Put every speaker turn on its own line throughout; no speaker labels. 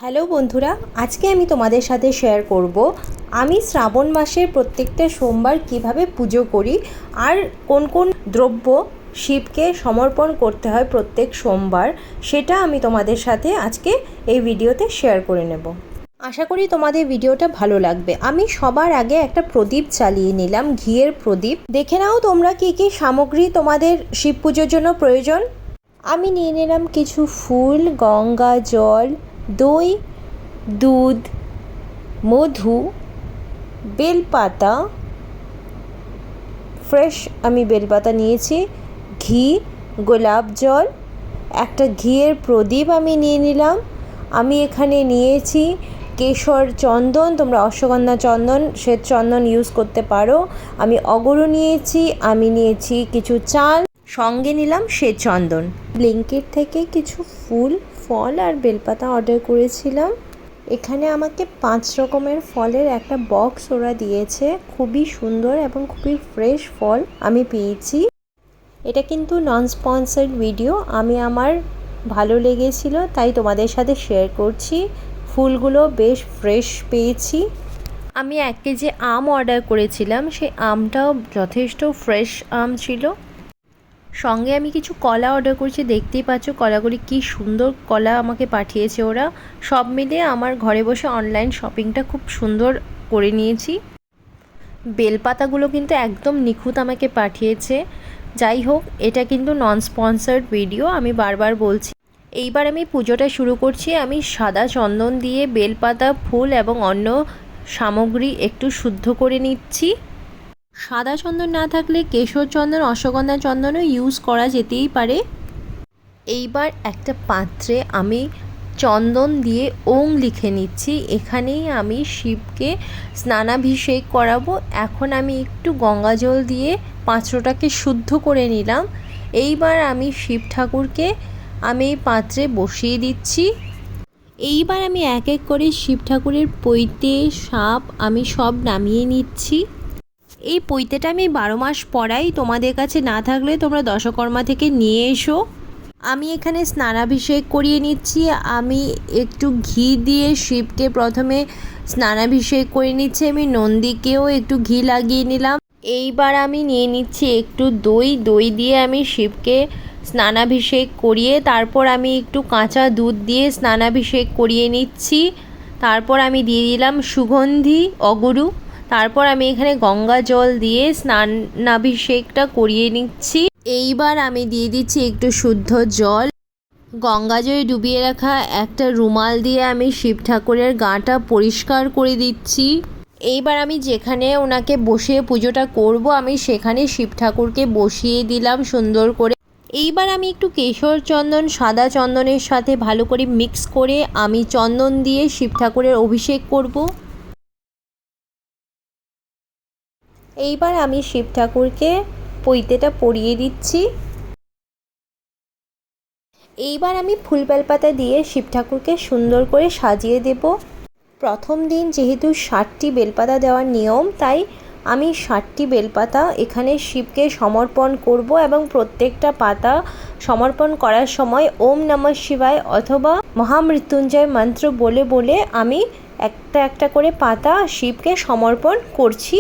Hello বন্ধুরা, আজকে আমি তোমাদের সাথে শেয়ার করব আমি শ্রাবণ মাসের প্রত্যেকটা সোমবার কিভাবে পুজো করি আর কোন কোন দ্রব্য শিবকে সমর্পণ করতে হয় প্রত্যেক সোমবার, সেটা আমি তোমাদের সাথে আজকে এই ভিডিওতে শেয়ার করে নেব। আশা করি তোমাদের ভিডিওটা ভালো লাগবে। আমি সবার আগে একটা প্রদীপ চালিয়ে নিলাম, ঘিয়ের প্রদীপ। দেখে নাও তোমরা কী কী সামগ্রী তোমাদের শিব পুজোর জন্য প্রয়োজন। আমি নিয়ে নিলাম কিছু ফুল, গঙ্গা জল, দই, দুধ, মধু, বেলপাতা, ফ্রেশ আমি বেলপাতা নিয়েছি, ঘি, গোলাপ জল, একটা ঘিয়ের প্রদীপ আমি নিয়ে নিলাম। আমি এখানে নিয়েছি কেশর চন্দন, তোমরা অশ্বগন্ধা চন্দন, শ্বেত চন্দন ইউজ করতে পারো। আমি অগরু নিয়েছি, আমি নিয়েছি কিছু চাল, সঙ্গে নিলাম শ্বেত চন্দন। ব্লিঙ্কিট থেকে কিছু ফুল, ফল আর বেলপাতা অর্ডার করেছিলাম। এখানে আমাকে 5 রকমের ফলের একটা বক্স ওরা দিয়েছে, খুবই সুন্দর এবং খুবই ফ্রেশ ফল আমি পেয়েছি। এটা কিন্তু নন স্পন্সার্ড ভিডিও, আমি আমার ভালো লেগেছিল তাই তোমাদের সাথে শেয়ার করছি। ফুলগুলো বেশ ফ্রেশ পেয়েছি। আমি 1 কেজি আম অর্ডার করেছিলাম, সেই আমটাও যথেষ্ট ফ্রেশ আম ছিল। সঙ্গে আমি কিছু কলা অর্ডার করেছি, দেখতেই পাচ্ছ কলাগুলি কি সুন্দর কলা আমাকে পাঠিয়েছে ওরা। সব মিলিয়ে আমার ঘরে বসে অনলাইন শপিংটা খুব সুন্দর করে নিয়েছি। বেলপাতাগুলো কিন্তু একদম নিখুঁত আমাকে পাঠিয়েছে। যাই হোক, এটা কিন্তু নন স্পন্সার্ড ভিডিও, আমি বারবার বলছি। এইবার আমি পুজোটা শুরু করছি। আমি সাদা চন্দন দিয়ে বেলপাতা, ফুল এবং অন্য সামগ্রী একটু শুদ্ধ করে নিচ্ছি। সাদা চন্দন না থাকলে কেশর চন্দন, অশ্বগন্ধা চন্দনও ইউজ করা যেতেই পারে। এইবার একটা পাত্রে আমি চন্দন দিয়ে ওং লিখে নিচ্ছি। এখানেই আমি শিবকে স্নানাভিষেক করাবো। এখন আমি একটু গঙ্গা জল দিয়ে পাত্রটাকে শুদ্ধ করে নিলাম। এইবার আমি শিব ঠাকুরকে আমি এই পাত্রে বসিয়ে দিচ্ছি। এইবার আমি এক এক করে শিব ঠাকুরের পৈতে, সাপ আমি সব নামিয়ে নিচ্ছি। এই পৈতেটা আমি 12 মাস পরাই, তোমাদের কাছে না থাকলে তোমরা দশকর্মা থেকে নিয়ে এসো। আমি এখানে স্নানাভিষেক করিয়ে নিচ্ছি। আমি একটু ঘি দিয়ে শিবকে প্রথমে স্নানাভিষেক করে নিচ্ছি। আমি নন্দীকেও একটু ঘি লাগিয়ে নিলাম। এইবার আমি নিয়ে নিচ্ছি একটু দই দিয়ে আমি শিবকে স্নানাভিষেক করিয়ে তারপর আমি একটু কাঁচা দুধ দিয়ে স্নানাভিষেক করিয়ে নিচ্ছি। তারপর আমি দিয়ে দিলাম সুগন্ধি, অগরু। তারপর আমি এখানে গঙ্গা জল দিয়ে স্নানাভিষেকটা করিয়ে নিচ্ছি। এইবার আমি দিয়ে দিচ্ছি একটু শুদ্ধ জল। গঙ্গা জলে ডুবিয়ে রাখা একটা রুমাল দিয়ে আমি শিব ঠাকুরের গাটা পরিষ্কার করে দিচ্ছি। এইবার আমি যেখানে ওনাকে বসিয়ে পুজোটা করব, আমি সেখানে শিব ঠাকুরকে বসিয়ে দিলাম সুন্দর করে। এইবার আমি একটু কেশর চন্দন সাদা চন্দনের সাথে ভালো করে মিক্স করে আমি চন্দন দিয়ে শিব ঠাকুরের অভিষেক করব। এইবার আমি শিব ঠাকুরকে পৈতেটা পরিয়ে দিচ্ছি। এইবার আমি ফুল বেলপাতা দিয়ে শিব ঠাকুরকে সুন্দর করে সাজিয়ে দেব। প্রথম দিন যেহেতু 60টি বেলপাতা দেওয়ার নিয়ম, তাই আমি 60টি বেলপাতা এখানে শিবকে সমর্পণ করব এবং প্রত্যেকটা পাতা সমর্পণ করার সময় ওম নমঃ শিবায় অথবা মহামৃত্যুঞ্জয় মন্ত্র বলে বলে আমি একটা একটা করে পাতা শিবকে সমর্পণ করছি।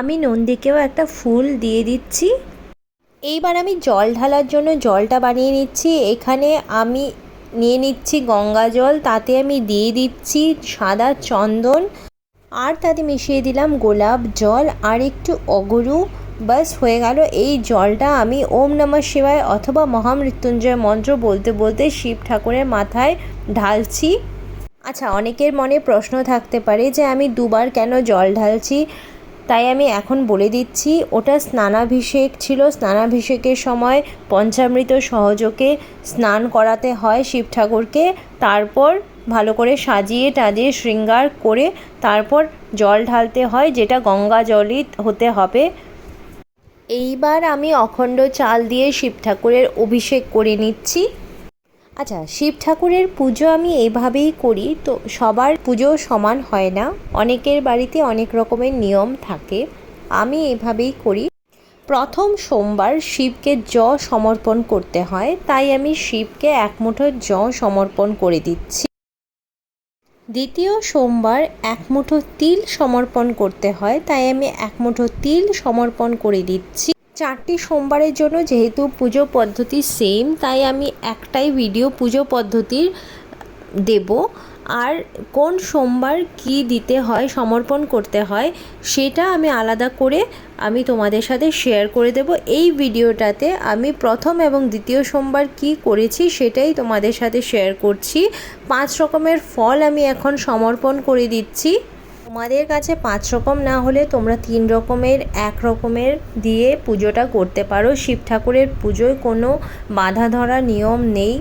আমি নন্দীকেও একটা ফুল দিয়ে দিচ্ছি। এইবার আমি জল ঢালার জন্য জলটা বানিয়ে নিচ্ছি। এখানে আমি নিয়ে নিচ্ছি গঙ্গা জল, তাতে আমি দিয়ে দিচ্ছি সাদা চন্দন আর তাতে মিশিয়ে দিলাম গোলাপ জল আর একটু অগরু। বাস হয়ে গেল। এই জলটা আমি ওম নমঃ শিবায় অথবা মহামৃত্যুঞ্জয় মন্ত্র বলতে বলতে শিব ঠাকুরের মাথায় ঢালছি। আচ্ছা, অনেকের মনে প্রশ্ন থাকতে পারে যে আমি দুবার কেন জল ঢালছি, তাই আমি এখন বলে দিচ্ছি। ওটা স্নানাভিষেক ছিল। স্নানাভিষেকের সময় পঞ্চামৃত সহযোগে স্নান করাতে হয় শিব ঠাকুরকে। তারপর ভালো করে সাজিয়ে টাজিয়ে শৃঙ্গার করে তারপর জল ঢালতে হয়, যেটা গঙ্গা জলই হতে হবে। এইবার আমি অখণ্ড চাল দিয়ে শিব ঠাকুরের অভিষেক করে নিচ্ছি। আচ্ছা, শিব ঠাকুরের পুজো আমি এইভাবেই করি। তো সবার পুজো সমান হয় না, অনেকের বাড়িতে অনেক রকমের নিয়ম থাকে। আমি এভাবেই করি। প্রথম সোমবার শিবকে জল সমর্পণ করতে হয়, তাই আমি শিবকে 1 মুঠো জল সমর্পণ করে দিচ্ছি। দ্বিতীয় সোমবার এক মুঠো তিল সমর্পণ করতে হয়, তাই আমি এক মুঠো তিল সমর্পণ করে দিচ্ছি। 4টি সোমবারের জন্য যেহেতু পুজো পদ্ধতি সেম, তাই আমি একটাই ভিডিও পুজো পদ্ধতির দেব। আর কোন সোমবার কি দিতে হয়, সমর্পণ করতে হয়, সেটা আমি আলাদা করে আমি তোমাদের সাথে শেয়ার করে দেব। এই ভিডিওটাতে আমি প্রথম এবং দ্বিতীয় সোমবার কি করেছি সেটাই তোমাদের সাথে শেয়ার করছি। 5 রকমের ফল আমি এখন সমর্পণ করে দিচ্ছি। তোমাদের কাছে 5 রকম না হলে তোমরা 3 রকমের, 1 রকমের দিয়ে পুজোটা করতে পারো। শিব ঠাকুরের পুজোয় কোনো বাধা ধরা নিয়ম নেই।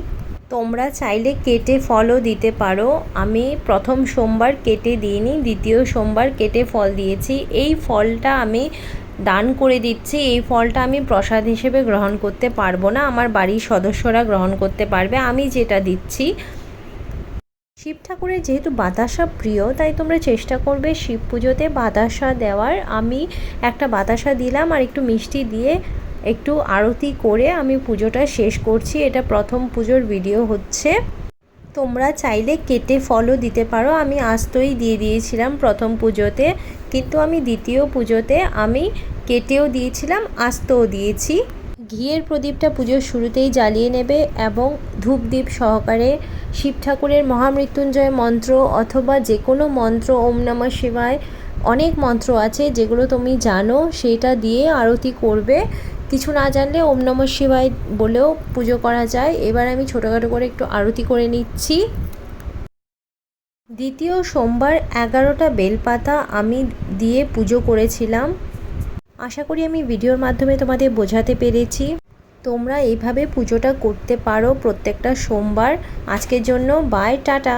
তোমরা চাইলে কেটে ফলও দিতে পারো। আমি প্রথম সোমবার কেটে দিইনি, দ্বিতীয় সোমবার কেটে ফল দিয়েছি। এই ফলটা আমি দান করে দিচ্ছি। এই ফলটা আমি প্রসাদ হিসেবে গ্রহণ করতে পারবো না, আমার বাড়ির সদস্যরা গ্রহণ করতে পারবে। আমি যেটা দিচ্ছি, শিব ঠাকুরের যেহেতু বাতাসা প্রিয়, তাই তোমরা চেষ্টা করবে শিব পুজোতে বাতাসা দেওয়ার। আমি একটা বাতাসা দিলাম আর একটু মিষ্টি দিয়ে একটু আরতি করে আমি পুজোটা শেষ করছি। এটা প্রথম পুজোর ভিডিও হচ্ছে। তোমরা চাইলে কেটে ফলও দিতে পারো। আমি আস্তই দিয়ে দিয়েছিলাম প্রথম পুজোতে, কিন্তু আমি দ্বিতীয় পুজোতে আমি কেটেও দিয়েছিলাম, আস্তও দিয়েছি। ঘিয়ের প্রদীপটা পুজোর শুরুতেই জ্বালিয়ে নেবে এবং ধূপদীপ সহকারে শিব ঠাকুরের মহামৃত্যুঞ্জয় মন্ত্র অথবা যে কোনো মন্ত্র, ওম নমঃ শিবায়, অনেক মন্ত্র আছে যেগুলো তুমি জানো, সেটা দিয়ে আরতি করবে। কিছু না জানলে ওম নমঃ শিবায় বলেও পুজো করা যায়। এবার আমি ছোটোখাটো করে একটু আরতি করে নিচ্ছি। দ্বিতীয় সোমবার 11টা বেলপাতা আমি দিয়ে পুজো করেছিলাম। আশা করি আমি ভিডিওর মাধ্যমে তোমাদের বোঝাতে পেরেছি। তোমরা এইভাবে পুজোটা করতে পারো প্রত্যেকটা সোমবার। আজকের জন্য বাই, টাটা।